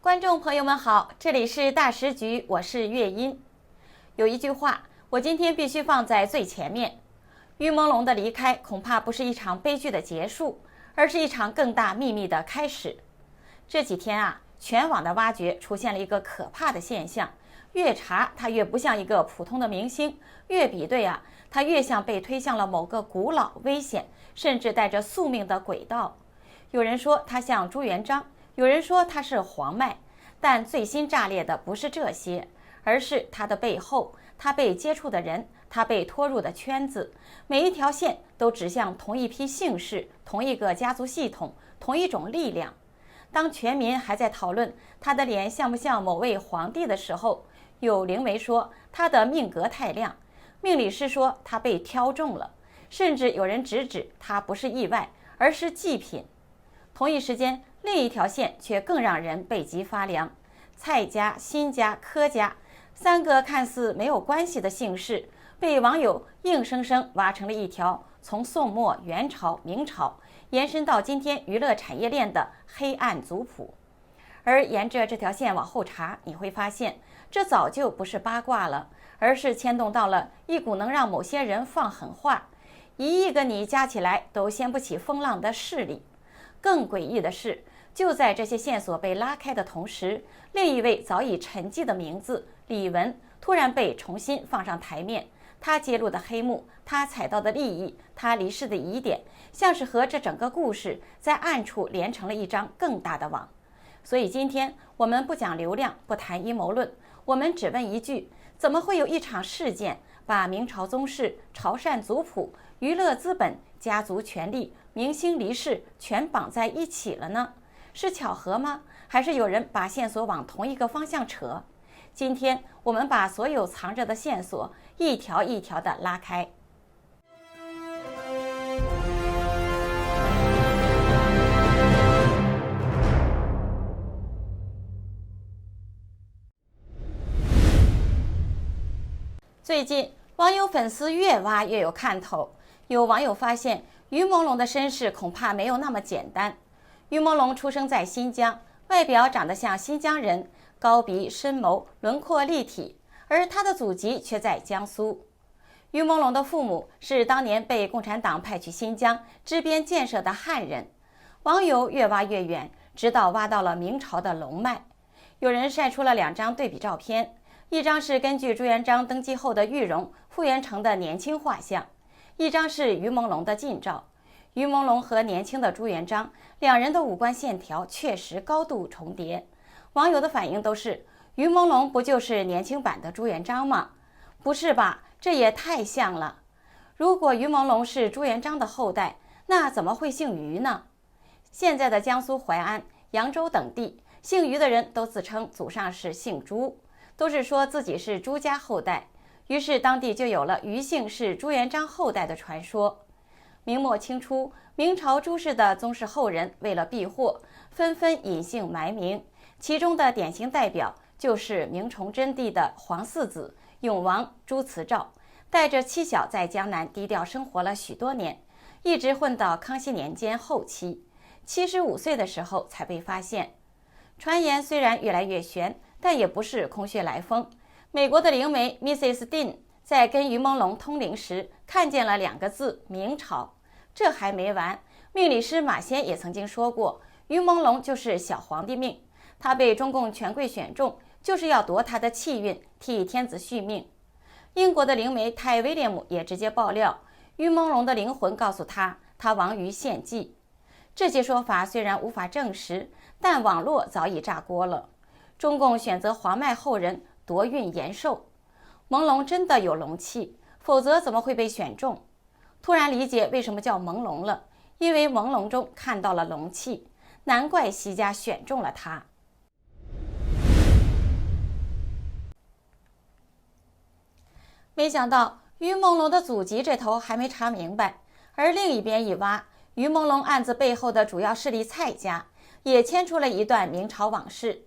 观众朋友们好，这里是大时局，我是月音。有一句话，我今天必须放在最前面：于朦胧的离开恐怕不是一场悲剧的结束，而是一场更大秘密的开始。这几天啊，全网的挖掘出现了一个可怕的现象，越查他越不像一个普通的明星，越比对啊，他越像被推向了某个古老、危险，甚至带着宿命的轨道。有人说他像朱元璋，有人说他是黄麦，但最新炸裂的不是这些，而是他的背后，他被接触的人，他被拖入的圈子，每一条线都指向同一批姓氏、同一个家族系统、同一种力量。当全民还在讨论他的脸像不像某位皇帝的时候，有灵媒说他的命格太亮，命理师说他被挑中了，甚至有人直指他不是意外，而是祭品。同一时间，另一条线却更让人背脊发凉。蔡家、辛家、柯家三个看似没有关系的姓氏，被网友硬生生挖成了一条从宋末、元朝、明朝延伸到今天娱乐产业链的黑暗族谱。而沿着这条线往后查，你会发现，这早就不是八卦了，而是牵动到了一股能让某些人放狠话、1亿个你加起来都掀不起风浪的势力。更诡异的是，就在这些线索被拉开的同时，另一位早已沉寂的名字李玟突然被重新放上台面。他揭露的黑幕，他踩到的利益，他离世的疑点，像是和这整个故事在暗处连成了一张更大的网。所以今天我们不讲流量，不谈阴谋论，我们只问一句：怎么会有一场事件把明朝宗室、潮汕族谱、娱乐资本、家族权力、明星离世全绑在一起了呢？是巧合吗？还是有人把线索往同一个方向扯？今天我们把所有藏着的线索一条一条的拉开。最近网友粉丝越挖越有看头，有网友发现于朦胧的身世恐怕没有那么简单。于朦胧出生在新疆，外表长得像新疆人，高鼻深眸，轮廓立体，而他的祖籍却在江苏。于朦胧的父母是当年被共产党派去新疆支边建设的汉人。网友越挖越远，直到挖到了明朝的龙脉。有人晒出了2张对比照片，一张是根据朱元璋登基后的玉容复原成的年轻画像，一张是于朦胧的近照。于朦胧和年轻的朱元璋，两人的五官线条确实高度重叠。网友的反应都是：于朦胧不就是年轻版的朱元璋吗？不是吧，这也太像了。如果于朦胧是朱元璋的后代，那怎么会姓于呢？现在的江苏淮安、扬州等地，姓于的人都自称祖上是姓朱，都是说自己是朱家后代，于是当地就有了于姓是朱元璋后代的传说。明末清初，明朝朱氏的宗室后人为了避祸，纷纷隐姓埋名，其中的典型代表就是明崇祯帝的皇四子永王朱慈照，带着妻小在江南低调生活了许多年，一直混到康熙年间后期，75岁的时候才被发现。传言虽然越来越玄，但也不是空穴来风。美国的灵媒 Mrs. Dean 在跟于朦胧通灵时，看见了2个字：明朝。这还没完，命理师马先也曾经说过，于朦胧就是小皇帝命，他被中共权贵选中，就是要夺他的气运，替天子续命。英国的灵媒泰威廉姆也直接爆料，于朦胧的灵魂告诉他，他亡于献祭。这些说法虽然无法证实，但网络早已炸锅了。中共选择黄脉后人夺运延寿，朦胧真的有龙气，否则怎么会被选中？突然理解为什么叫朦胧了，因为朦胧中看到了龙气，难怪西家选中了他。没想到于朦胧的祖籍这头还没查明白，而另一边一挖，于朦胧案子背后的主要势力蔡家也牵出了一段明朝往事。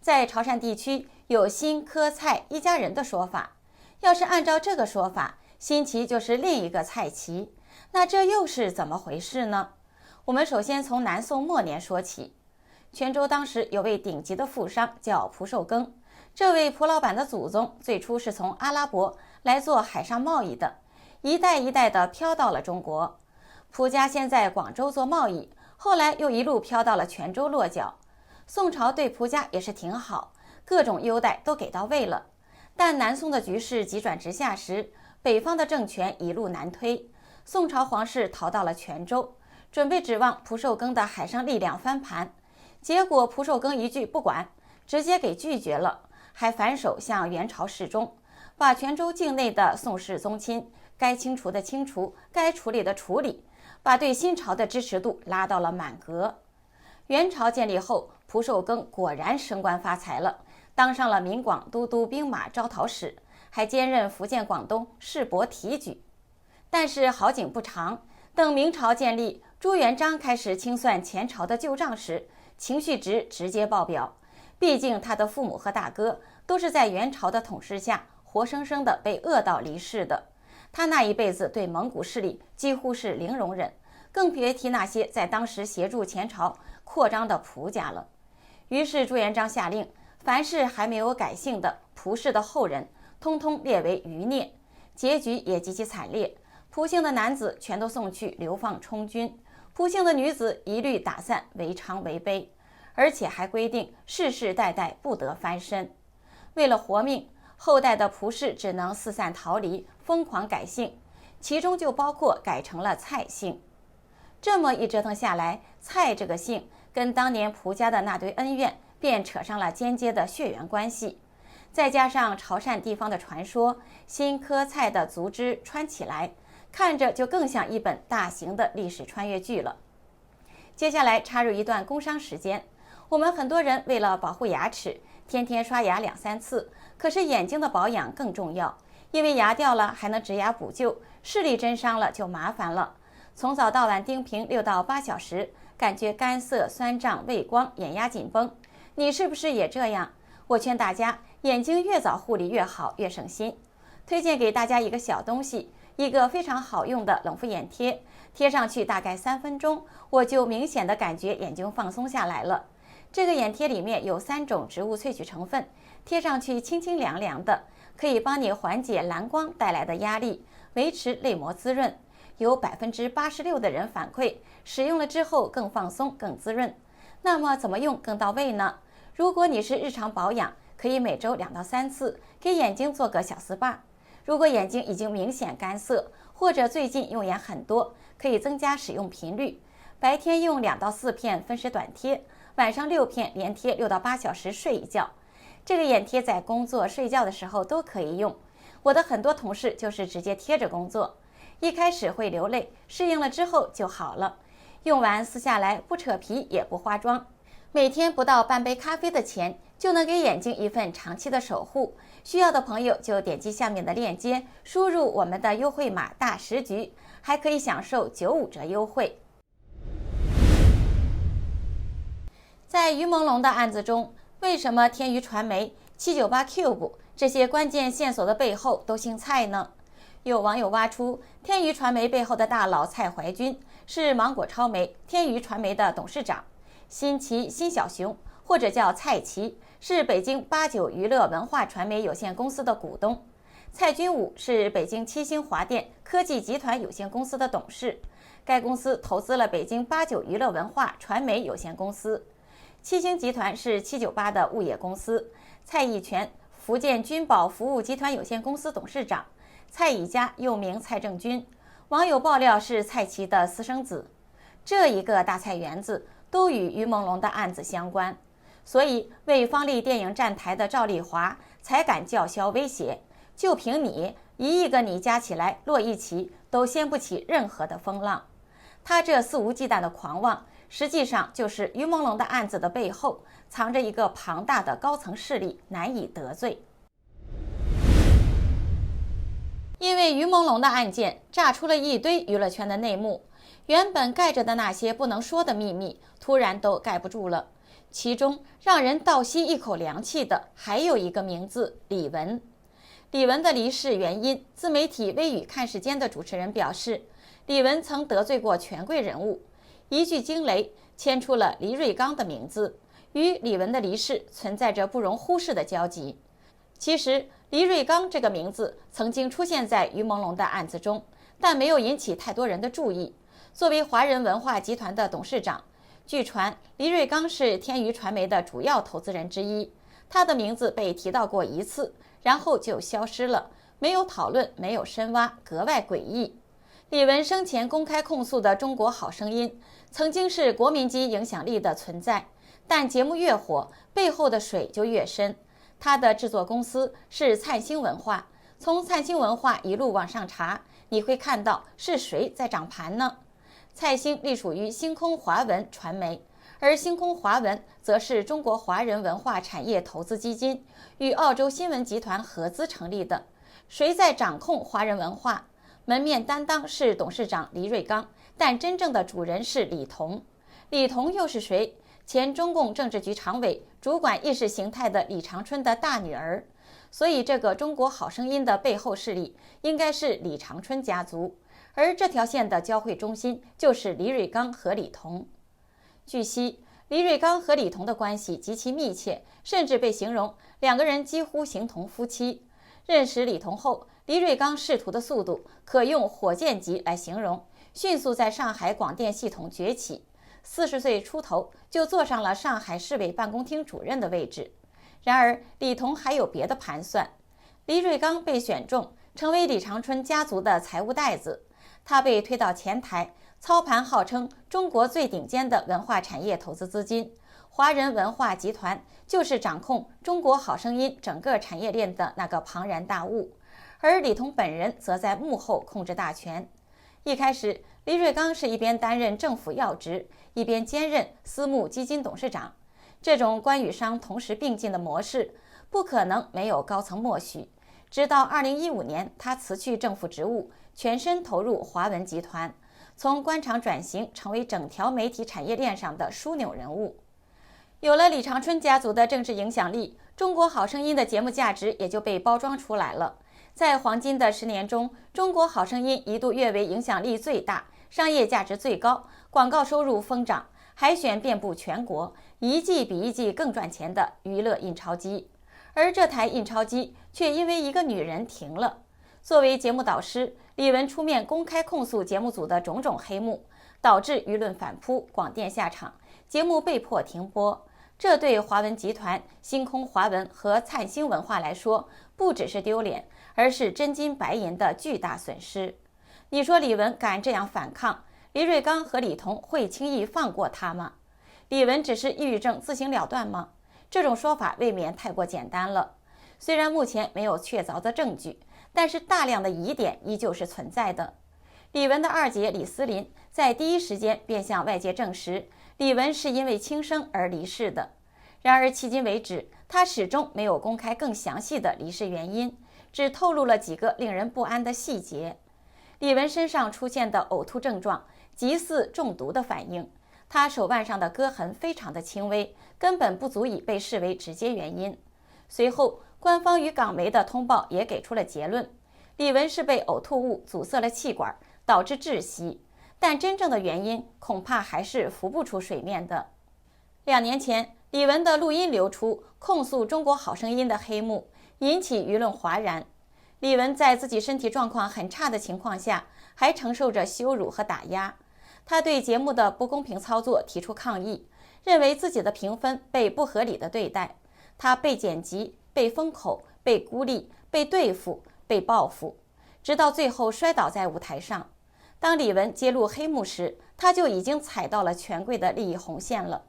在潮汕地区有辛柯蔡一家人的说法，要是按照这个说法，辛齐就是另一个蔡齐，那这又是怎么回事呢？我们首先从南宋末年说起。泉州当时有位顶级的富商叫蒲寿庚，这位蒲老板的祖宗最初是从阿拉伯来做海上贸易的，一代一代的飘到了中国。蒲家先在广州做贸易，后来又一路飘到了泉州落脚。宋朝对蒲家也是挺好，各种优待都给到位了。但南宋的局势急转直下时，北方的政权一路南推，宋朝皇室逃到了泉州，准备指望蒲寿庚的海上力量翻盘。结果蒲寿庚一句不管，直接给拒绝了，还反手向元朝示众，把泉州境内的宋氏宗亲该清除的清除，该处理的处理，把对新朝的支持度拉到了满格。元朝建立后，蒲寿庚果然升官发财了，当上了闽广都督兵马招讨使，还兼任福建、广东市舶提举。但是好景不长，等明朝建立，朱元璋开始清算前朝的旧账时，情绪值直接爆表。毕竟他的父母和大哥都是在元朝的统治下活生生的被饿到离世的，他那一辈子对蒙古势力几乎是零容忍，更别提那些在当时协助前朝扩张的蒲家了。于是朱元璋下令，凡是还没有改姓的蒲氏的后人，通通列为余孽，结局也极其惨烈。蒲姓的男子全都送去流放充军，蒲姓的女子一律打散为娼为卑，而且还规定世世代代不得翻身。为了活命，后代的蒲氏只能四散逃离，疯狂改姓，其中就包括改成了蔡姓。这么一折腾下来，蔡这个姓跟当年蒲家的那堆恩怨便扯上了间接的血缘关系，再加上潮汕地方的传说，新科蔡的族支穿起来，看着就更像一本大型的历史穿越剧了。接下来插入一段工商时间，我们很多人为了保护牙齿，天天刷牙2-3次，可是眼睛的保养更重要，因为牙掉了还能植牙补救，视力真伤了就麻烦了。从早到晚盯屏6到8小时，感觉干涩、酸胀、畏光、眼压紧绷，你是不是也这样？我劝大家，眼睛越早护理越好，越省心。推荐给大家一个小东西，一个非常好用的冷敷眼贴，贴上去大概3分钟，我就明显的感觉眼睛放松下来了。这个眼贴里面有3种植物萃取成分，贴上去清清凉凉的，可以帮你缓解蓝光带来的压力，维持泪膜滋润。有86%的人反馈使用了之后更放松、更滋润。那么怎么用更到位呢？如果你是日常保养，可以每周2到3次给眼睛做个小 SPA。如果眼睛已经明显干涩，或者最近用眼很多，可以增加使用频率。白天用2到4片分时短贴，晚上6片连贴6到8小时睡一觉。这个眼贴在工作、睡觉的时候都可以用。我的很多同事就是直接贴着工作，一开始会流泪，适应了之后就好了。用完撕下来不扯皮也不花妆，每天不到半杯咖啡的钱就能给眼睛一份长期的守护。需要的朋友就点击下面的链接，输入我们的优惠码大10局，还可以享受95折优惠。在于朦胧的案子中，为什么天娱传媒、798Cube 这些关键线索的背后都姓蔡呢？有网友挖出天娱传媒背后的大佬蔡怀军是芒果超媒天娱传媒的董事长，新奇新小熊或者叫蔡奇是北京89娱乐文化传媒有限公司的股东，蔡军武是北京七星华电科技集团有限公司的董事，该公司投资了北京89娱乐文化传媒有限公司。七星集团是798的物业公司，蔡义全福建君宝服务集团有限公司董事长，蔡以家又名蔡正军，网友爆料是蔡奇的私生子。这一个大菜园子都与于朦胧的案子相关，所以为方丽电影站台的赵丽华才敢叫嚣威胁，就凭你1亿个你加起来摞一起都掀不起任何的风浪。他这肆无忌惮的狂妄，实际上就是于朦胧的案子的背后藏着一个庞大的高层势力，难以得罪。因为于朦胧的案件炸出了一堆娱乐圈的内幕，原本盖着的那些不能说的秘密突然都盖不住了。其中让人倒吸一口凉气的还有一个名字，李玟。李玟的离世原因，自媒体微语看世间的主持人表示，李玟曾得罪过权贵人物。一句惊雷牵出了黎瑞刚的名字，与李玟的离世存在着不容忽视的交集。其实，黎瑞刚这个名字曾经出现在于朦胧的案子中，但没有引起太多人的注意。作为华人文化集团的董事长，据传黎瑞刚是天娱传媒的主要投资人之一，他的名字被提到过一次，然后就消失了，没有讨论，没有深挖，格外诡异。李玟生前公开控诉的《中国好声音》曾经是国民级影响力的存在，但节目越火，背后的水就越深。他的制作公司是灿星文化，从灿星文化一路往上查，你会看到是谁在掌盘呢？灿星隶属于星空华文传媒，而星空华文则是中国华人文化产业投资基金与澳洲新闻集团合资成立的。谁在掌控华人文化？门面担当是董事长黎瑞刚，但真正的主人是李彤。李彤又是谁？前中共政治局常委，主管意识形态的李长春的大女儿。所以这个中国好声音的背后势力应该是李长春家族，而这条线的交汇中心就是黎瑞刚和李彤。据悉，黎瑞刚和李彤的关系极其密切，甚至被形容两个人几乎形同夫妻。认识李彤后，黎瑞刚仕途的速度可用火箭级来形容，迅速在上海广电系统崛起，40岁出头就坐上了上海市委办公厅主任的位置。然而，李彤还有别的盘算。黎瑞刚被选中，成为李长春家族的财务袋子，他被推到前台，操盘号称中国最顶尖的文化产业投资资金华人文化集团，就是掌控中国好声音整个产业链的那个庞然大物，而李彤本人则在幕后控制大权。一开始，黎瑞刚是一边担任政府要职，一边兼任私募基金董事长。这种官与商同时并进的模式，不可能没有高层默许。直到2015年，他辞去政府职务，全身投入华文集团，从官场转型成为整条媒体产业链上的枢纽人物。有了李长春家族的政治影响力，中国好声音的节目价值也就被包装出来了。在黄金的10年中，中国好声音一度跃为影响力最大、商业价值最高、广告收入疯涨、海选遍布全国，一季比一季更赚钱的娱乐印钞机。而这台印钞机却因为一个女人停了。作为节目导师，李玟出面公开控诉节目组的种种黑幕，导致舆论反扑，广电下场，节目被迫停播。这对华文集团、星空华文和灿星文化来说，不只是丢脸，而是真金白银的巨大损失。你说李玟敢这样反抗，黎瑞刚和李彤会轻易放过他吗？李玟只是抑郁症自行了断吗？这种说法未免太过简单了。虽然目前没有确凿的证据，但是大量的疑点依旧是存在的。李玟的二姐李思琳在第一时间便向外界证实，李玟是因为轻生而离世的。然而迄今为止，她始终没有公开更详细的离世原因，只透露了几个令人不安的细节。李玟身上出现的呕吐症状极似中毒的反应，她手腕上的割痕非常的轻微，根本不足以被视为直接原因。随后，官方与港媒的通报也给出了结论，李玟是被呕吐物阻塞了气管，导致窒息，但真正的原因恐怕还是浮不出水面的。2年前，李玟的录音流出，控诉中国好声音的黑幕，引起舆论哗然。李玟在自己身体状况很差的情况下，还承受着羞辱和打压。他对节目的不公平操作提出抗议，认为自己的评分被不合理的对待。他被剪辑、被封口、被孤立、被对付、被报复，直到最后摔倒在舞台上。当李玟揭露黑幕时，他就已经踩到了权贵的利益红线了。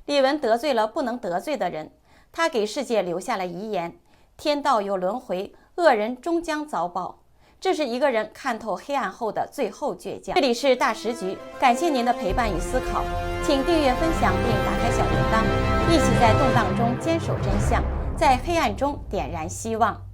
李玟得罪了不能得罪的人，他给世界留下了遗言：天道有轮回，恶人终将遭报。这是一个人看透黑暗后的最后倔强。这里是大时局，感谢您的陪伴与思考，请订阅、分享并打开小铃铛，一起在动荡中坚守真相，在黑暗中点燃希望。